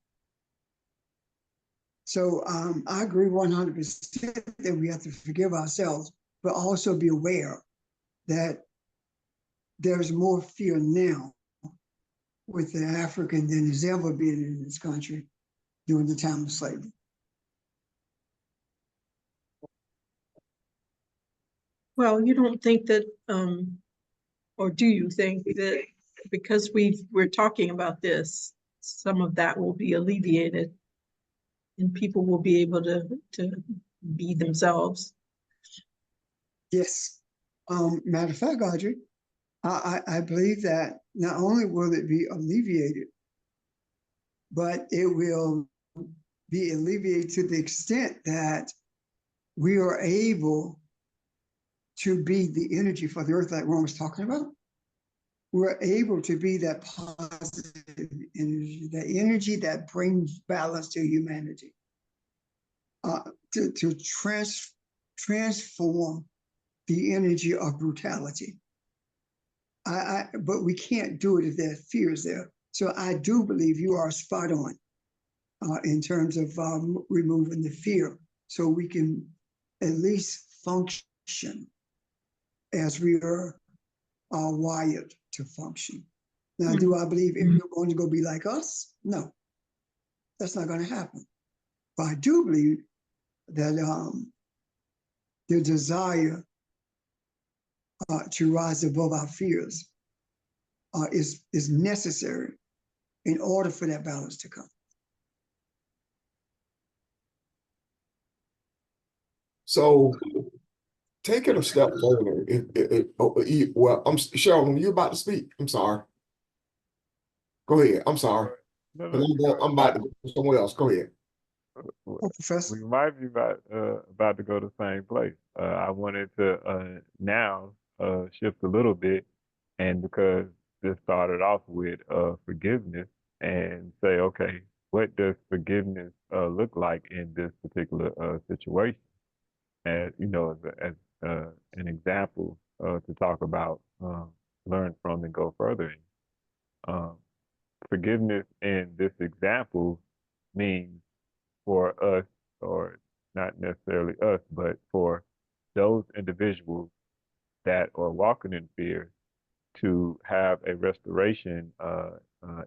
So I agree 100% that we have to forgive ourselves, but also be aware that there's more fear now with the African than has ever been in this country during the time of slavery. Well, you don't think that, or do you think that because we're talking about this, some of that will be alleviated and people will be able to be themselves? Yes. Matter of fact, Audrey, I believe that not only will it be alleviated, but it will be alleviated to the extent that we are able to be the energy for the earth like Ron was talking about. We're able to be that positive energy, that energy that brings balance to humanity, to transform the energy of brutality. But we can't do it if there are fears there. So I do believe you are spot on in terms of removing the fear, so we can at least function as we are wired to function. Now, do I believe everyone's going to be like us? No, that's not going to happen. But I do believe that the desire to rise above our fears is necessary in order for that balance to come. So take it a step further. Well, Cheryl, you about to speak? I'm sorry. Go ahead. I'm sorry. No, 'Cause I'm about to go somewhere else. Go ahead. Oh, Professor. We might be about to go to the same place. I wanted to now shift a little bit, and because this started off with forgiveness, and say, okay, what does forgiveness look like in this particular situation? And you know, as an example to talk about, learn from, and go further in. Forgiveness in this example means for us, or not necessarily us, but for those individuals that are walking in fear, to have a restoration,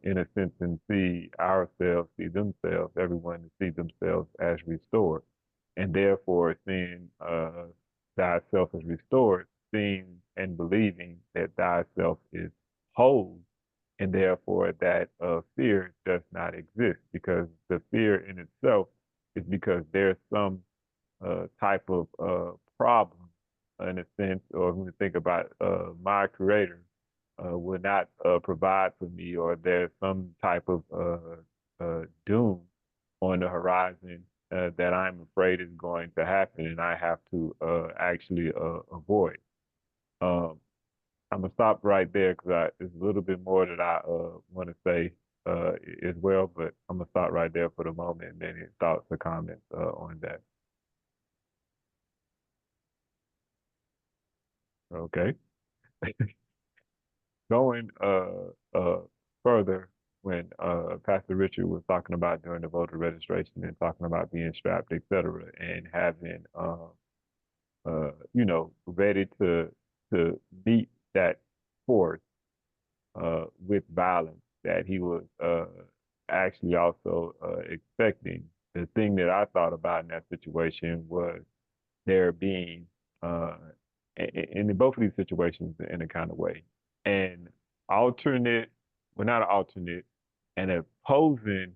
in a sense, and see ourselves, see themselves, everyone to see themselves as restored. And therefore, seeing thyself as restored, seeing and believing that thyself is whole, and therefore that fear does not exist, because the fear in itself is because there's some type of problem, in a sense, or when we think about my creator will not provide for me, or there's some type of doom on the horizon that I'm afraid is going to happen, and I have to actually avoid. I'm gonna stop right there because there's a little bit more that I want to say as well, but I'm gonna stop right there for the moment, and then any thoughts or comments on that. Okay. Going further, when Pastor Richard was talking about during the voter registration and talking about being strapped, et cetera, and having you know, ready to meet that force with violence that he was actually also expecting. The thing that I thought about in that situation was there being, in both of these situations, in a kind of way, an alternate, well, not an alternate, an opposing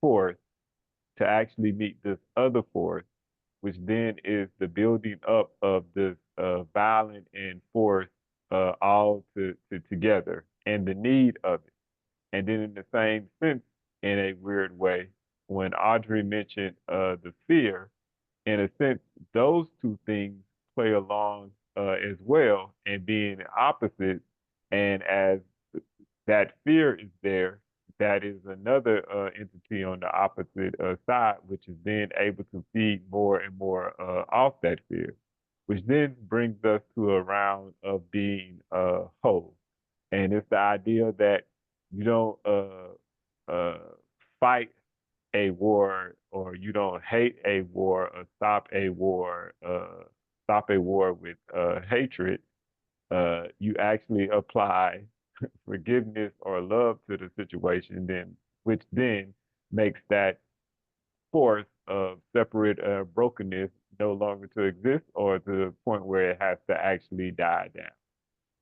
force to actually meet this other force, which then is the building up of this violent and force all together, and the need of it. And then in the same sense, in a weird way, when Audrey mentioned the fear, in a sense, those two things play along as well, and being opposite. And as that fear is there, that is another entity on the opposite side, which is then able to feed more and more off that fear, which then brings us to a round of being whole. And it's the idea that you don't fight a war, or you don't hate a war, or stop a war with hatred. You actually apply forgiveness or love to the situation, then which then makes that force of separate brokenness no longer to exist, or to the point where it has to actually die down.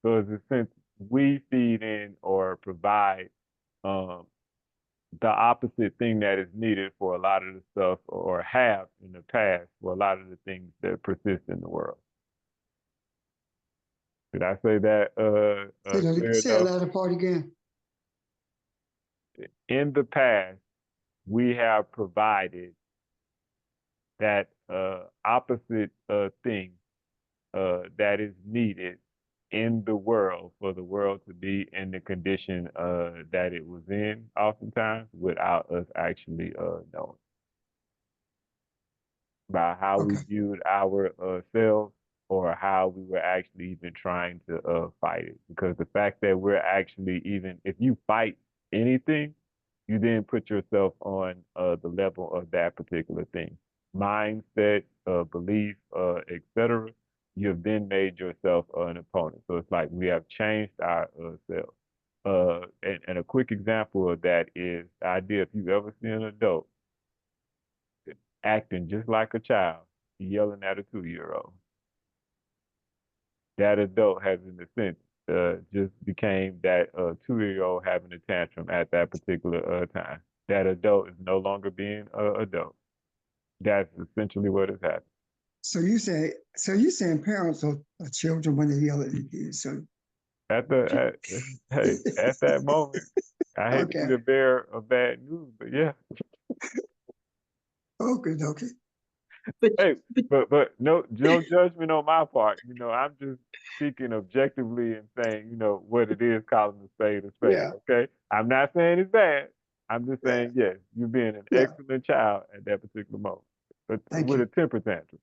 So in a sense, we feed in or provide um, the opposite thing that is needed for a lot of the stuff, or have in the past for a lot of the things that persist in the world. Did I say that clear Say the enough? latter part again. In the past, we have provided that opposite thing that is needed in the world for the world to be in the condition that it was in, oftentimes without us actually knowing. By how we Okay. viewed our selves or how we were actually even trying to fight it. Because the fact that we're actually even, if you fight anything, you then put yourself on the level of that particular thing. Mindset, belief, etc. You have then made yourself an opponent. So it's like we have changed our selves. And a quick example of that is the idea if you've ever seen an adult acting just like a child, yelling at a 2-year-old. That adult has, in a sense, just became that 2-year-old having a tantrum at that particular time. That adult is no longer being an adult. That's essentially what has happened. So you're saying parents are children when they yell at their kids. So At that moment, I hate to be okay. the bearer of bad news, but yeah. Okay. But, Hey, but but no judgment on my part. I'm just speaking objectively and saying, what it is, calling a spade a spade. Yeah. Okay, I'm not saying it's bad. I'm just Yeah. saying yes, you're being an Yeah. excellent child at that particular moment, but Thank with you. a temper tantrum.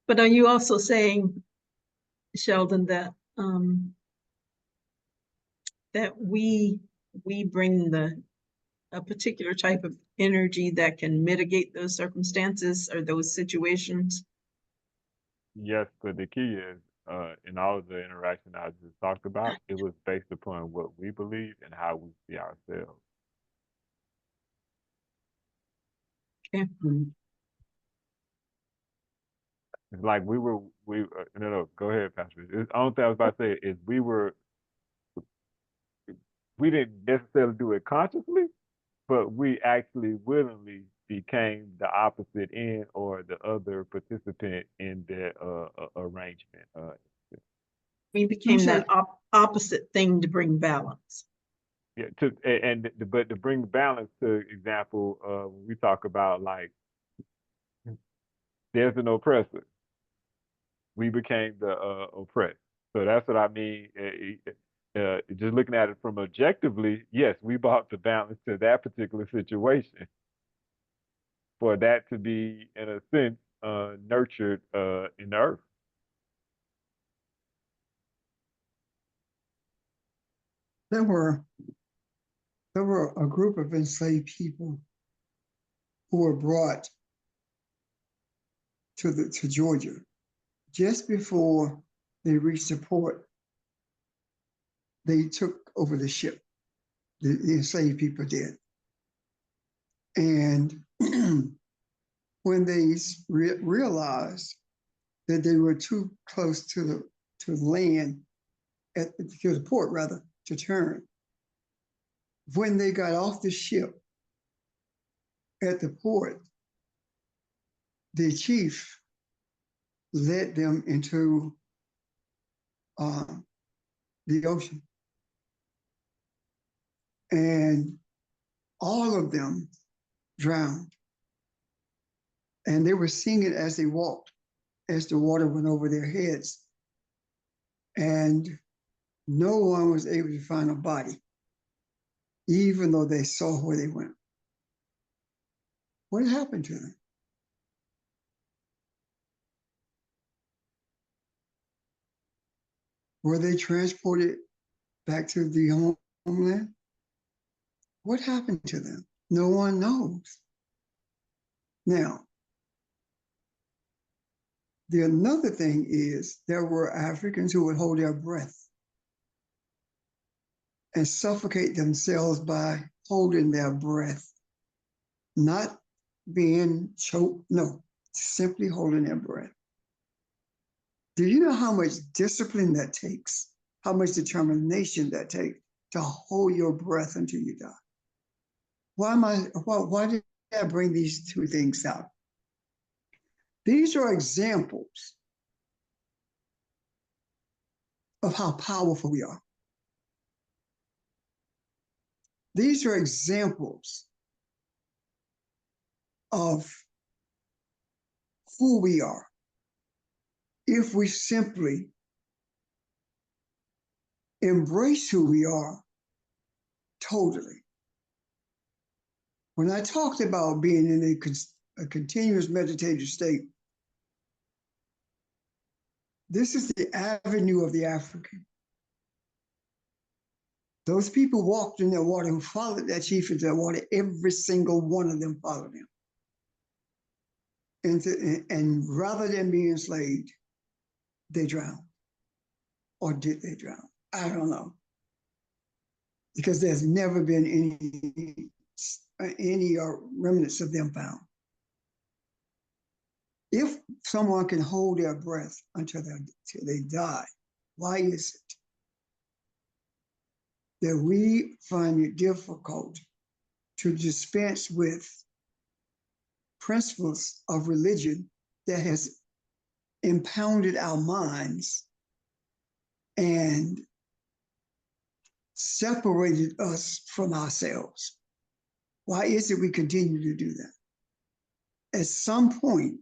but are you also saying, Sheldon, that that we bring a particular type of energy that can mitigate those circumstances or those situations? Yes, but the key is, in all of the interaction I just talked about, it was based upon what we believe and how we see ourselves. Okay. It's like no, go ahead, Pastor. The only thing I was about to say is we didn't necessarily do it consciously, but we actually willingly became the opposite end or the other participant in the arrangement. We became said- that opposite thing to bring balance. Yeah, but to bring balance to example, when we talk about like there's an oppressor, we became the oppressed. So that's what I mean. Just looking at it from objectively, yes, we brought the balance to that particular situation for that to be, in a sense, nurtured in the earth. There were a group of enslaved people who were brought to Georgia just before they reached the port. They took over the ship. The enslaved people did, and when they realized that they were too close to the land, to the port rather, to turn. When they got off the ship at the port, the chief led them into the ocean. And all of them drowned. And they were singing as they walked, as the water went over their heads. And no one was able to find a body, even though they saw where they went. What happened to them? Were they transported back to the homeland? What happened to them? No one knows. Now, another thing is there were Africans who would hold their breath and suffocate themselves by holding their breath, not being choked, no, simply holding their breath. Do you know how much discipline that takes? How much determination that takes to hold your breath until you die? Why did I bring these two things out? These are examples of how powerful we are. These are examples of who we are if we simply embrace who we are totally. When I talked about being in a continuous meditative state, this is the avenue of the African. Those people walked in that water who followed that chief into that water, every single one of them followed him. And rather than being enslaved, they drowned. Or did they drown? I don't know. Because there's never been any remnants of them found. If someone can hold their breath until they die, why is it that we find it difficult to dispense with principles of religion that has impounded our minds and separated us from ourselves? Why is it we continue to do that? At some point,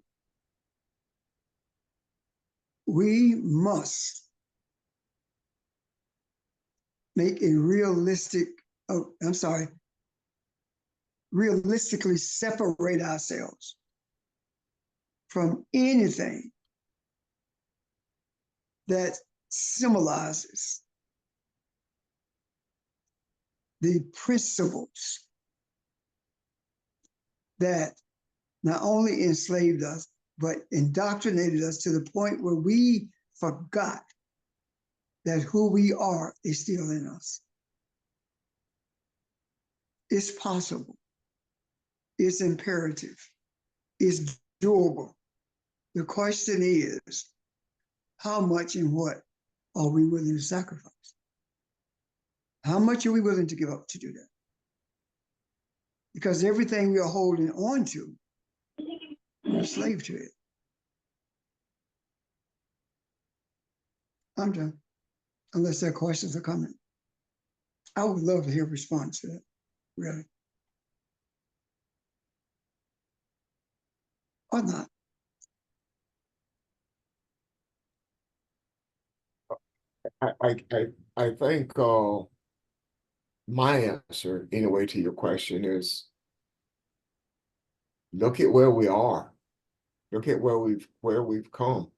we must make a realistically separate ourselves from anything that symbolizes the principles that not only enslaved us, but indoctrinated us to the point where we forgot that who we are is still in us. It's possible. It's imperative. It's doable. The question is, how much and what are we willing to sacrifice? How much are we willing to give up to do that? Because everything we are holding on to, we're a slave to it. I'm done. Unless there are questions or comments. I would love to hear a response to that, really. Or not. I think my answer anyway to your question is look at where we are. Look at where we've come.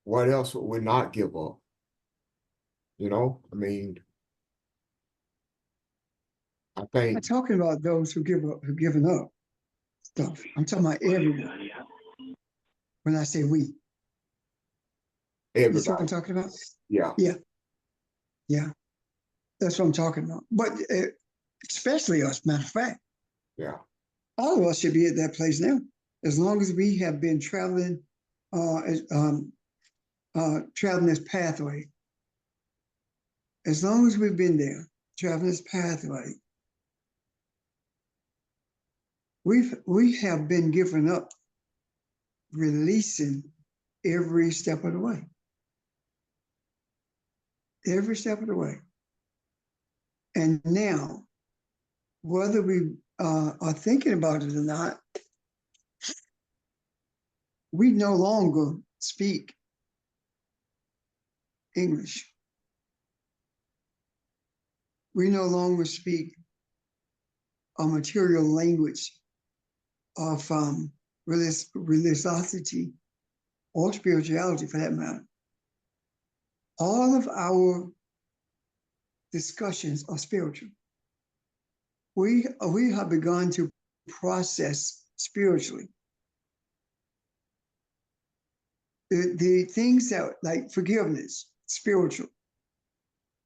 What else would we not give up? You know, I mean, I I'm think not talking about those who've given up stuff. I'm talking about everyone. When I say we, you see what I'm everybody, talking about? yeah, Yeah, that's what I'm talking about. But especially us, matter of fact, yeah, all of us should be at that place now. As long as we have been traveling, traveling this pathway. As long as we've been there, traveling this pathway, we have been given up, releasing every step of the way. Every step of the way. And now, whether we are thinking about it or not, we no longer speak English. We no longer speak a material language of religiosity or spirituality for that matter. All of our discussions are spiritual. We have begun to process spiritually. The things that, like forgiveness, spiritual.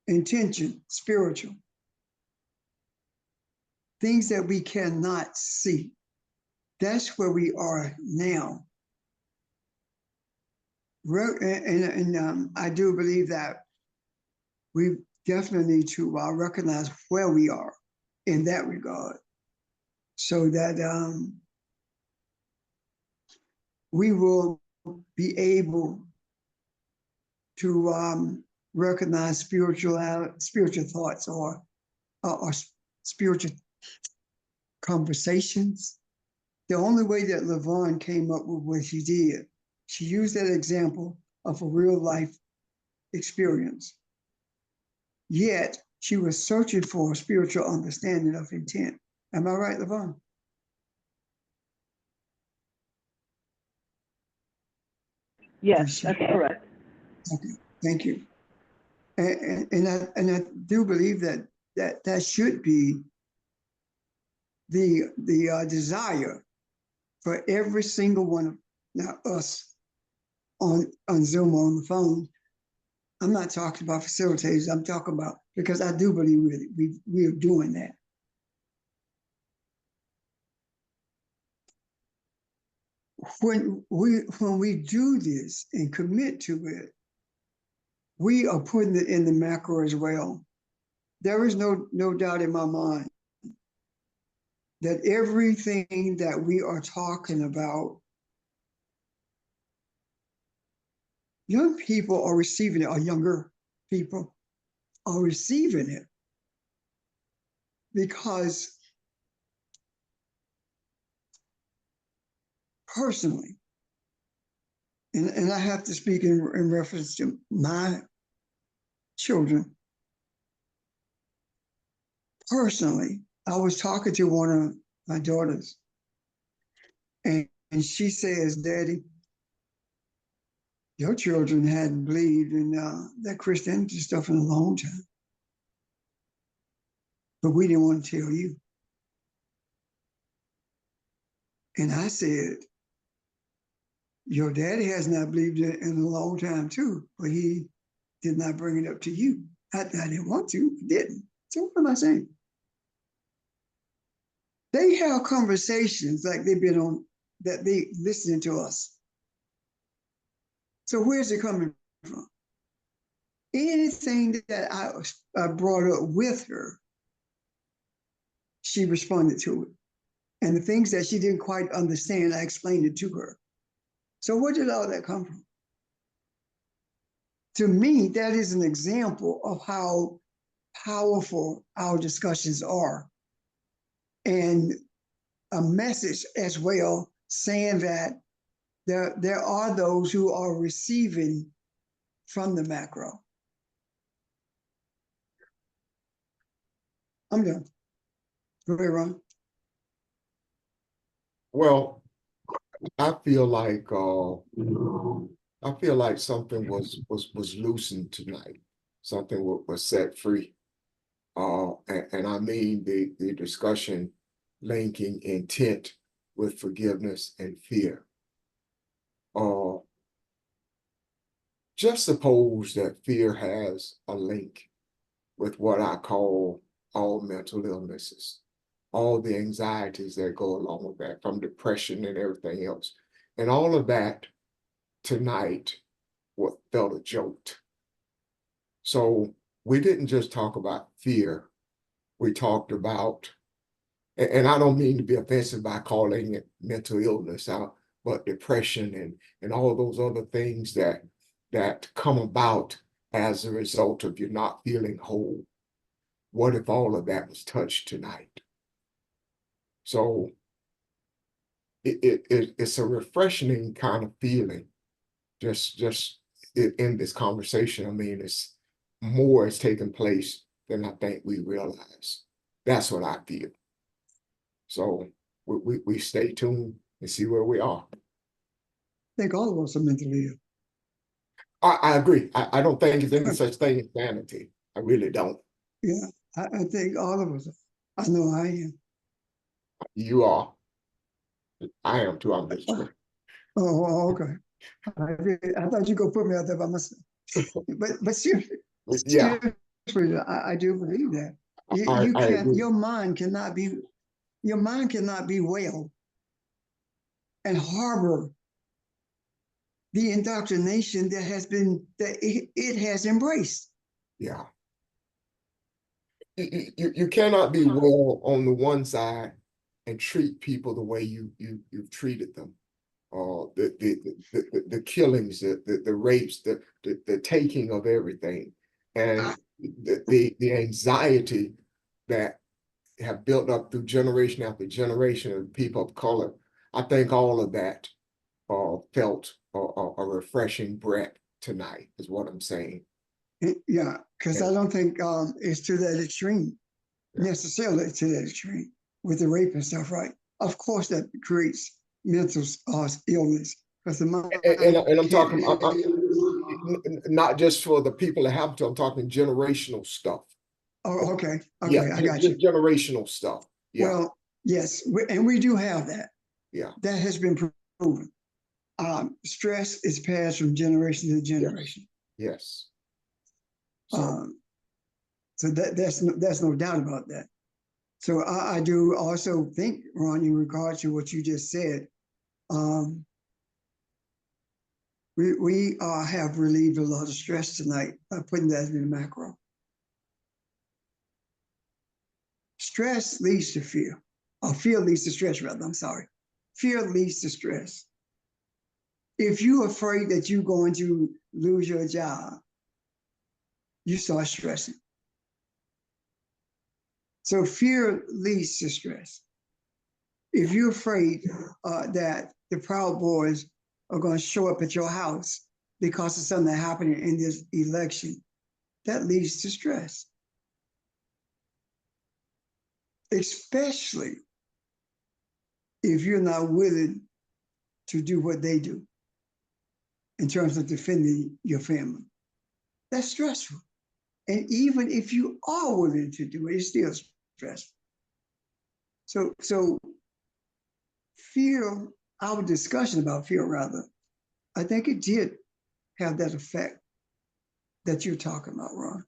Intention, spiritual. Things that we cannot see. That's where we are now. And I do believe that we definitely need to recognize where we are in that regard, so that we will be able to recognize spiritual thoughts or spiritual conversations. The only way that LaVon came up with what she did, she used that example of a real life experience. Yet she was searching for a spiritual understanding of intent. Am I right, LaVon? Yes, that's correct. Okay, thank you. And I do believe that should be the desire for every single one of now us on Zoom or on the phone. I'm not talking about facilitators. I'm talking about, because I do believe we are doing that. When we do this and commit to it, we are putting it in the macro as well. There is no doubt in my mind that everything that we are talking about, young people are receiving it, or younger people are receiving it, because personally, and I have to speak in reference to my children. Personally, I was talking to one of my daughters, and she says, "Daddy, your children hadn't believed in that Christianity stuff in a long time, but we didn't want to tell you." And I said, "Your daddy has not believed it in a long time too, but he did not bring it up to you. I didn't want to, didn't." So what am I saying? They have conversations like they've been on, that they listening to us. So where's it coming from? Anything that I brought up with her, she responded to it. And the things that she didn't quite understand, I explained it to her. So where did all that come from? To me, that is an example of how powerful our discussions are. And a message as well, saying that there are those who are receiving from the macro. I'm done. Go ahead, Ron. Well, I feel like something was loosened tonight. Something was set free. And I mean the discussion linking intent with forgiveness and fear. Just suppose that fear has a link with what I call all mental illnesses, all the anxieties that go along with that, from depression and everything else. And all of that tonight what felt a jolt. So we didn't just talk about fear. We talked about, and I don't mean to be offensive by calling it mental illness out, but depression and all those other things that come about as a result of you not feeling whole. What if all of that was touched tonight? So it's a refreshing kind of feeling. Just in this conversation, I mean, it's more is taking place than I think we realize. That's what I feel. So we stay tuned and see where we are. I think all of us are mentally ill. I agree. I don't think there's any such thing as vanity. I really don't. Yeah, I think all of us are. I know I am. You are. I am too, obviously. Oh, okay. I thought you were gonna put me out there by myself. But seriously, Yeah, seriously, I do believe that. You I can't, agree. your mind cannot be well and harbor the indoctrination that it has embraced. Yeah. You cannot be well on the one side and treat people the way you've treated them. the killings, the rapes, the taking of everything, and the anxiety that have built up through generation after generation of people of color. I think all of that felt a refreshing breath tonight, is what I'm saying. Yeah, because I don't think it's to that extreme, necessarily to that extreme with the rape and stuff, right? Of course, that creates mental illness because the mind. And I'm talking not just for the people that happen to, I'm talking generational stuff. Oh, okay, Yeah, I got you. just generational stuff. Yeah, Well, yes, and we do have that. yeah, That has been proven. Stress is passed from generation to generation. yes. So, So that's no doubt about that. So I do also think, Ron, in regard to what you just said, we have relieved a lot of stress tonight by putting that in the macro. Stress leads to fear, or fear leads to stress, rather. I'm sorry. Fear leads to stress. If you're afraid that you're going to lose your job, you start stressing. So fear leads to stress. If you're afraid that the Proud Boys are going to show up at your house because of something happening in this election, that leads to stress. Especially if you're not willing to do what they do in terms of defending your family. That's stressful. And even if you are willing to do it, it's still stressful. So fear, our discussion about fear, rather, I think it did have that effect that you're talking about, Ron.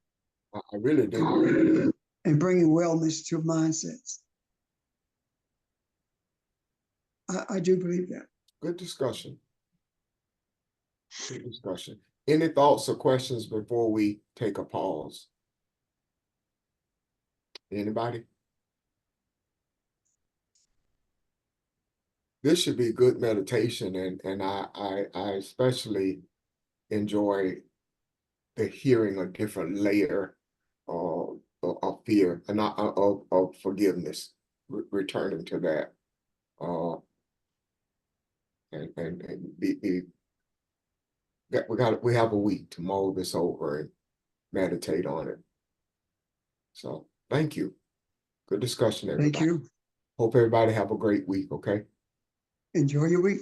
I really do. And bringing wellness to mindsets. I do believe that. Good discussion. Good discussion. Any thoughts or questions before we take a pause? Anybody? This should be good meditation, and I especially enjoy the hearing a different layer of fear and of forgiveness, returning to that, and be that we have a week to mull this over and meditate on it. So thank you. Good discussion, everybody. Thank you. Hope everybody have a great week. Okay. Enjoy your week.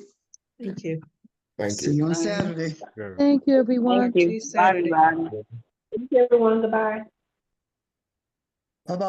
Thank you. Thank See you. you on Saturday. Yeah. Thank you, everyone. Thank you. See you Bye, Saturday. everybody. Thank you, everyone. Goodbye. Bye-bye.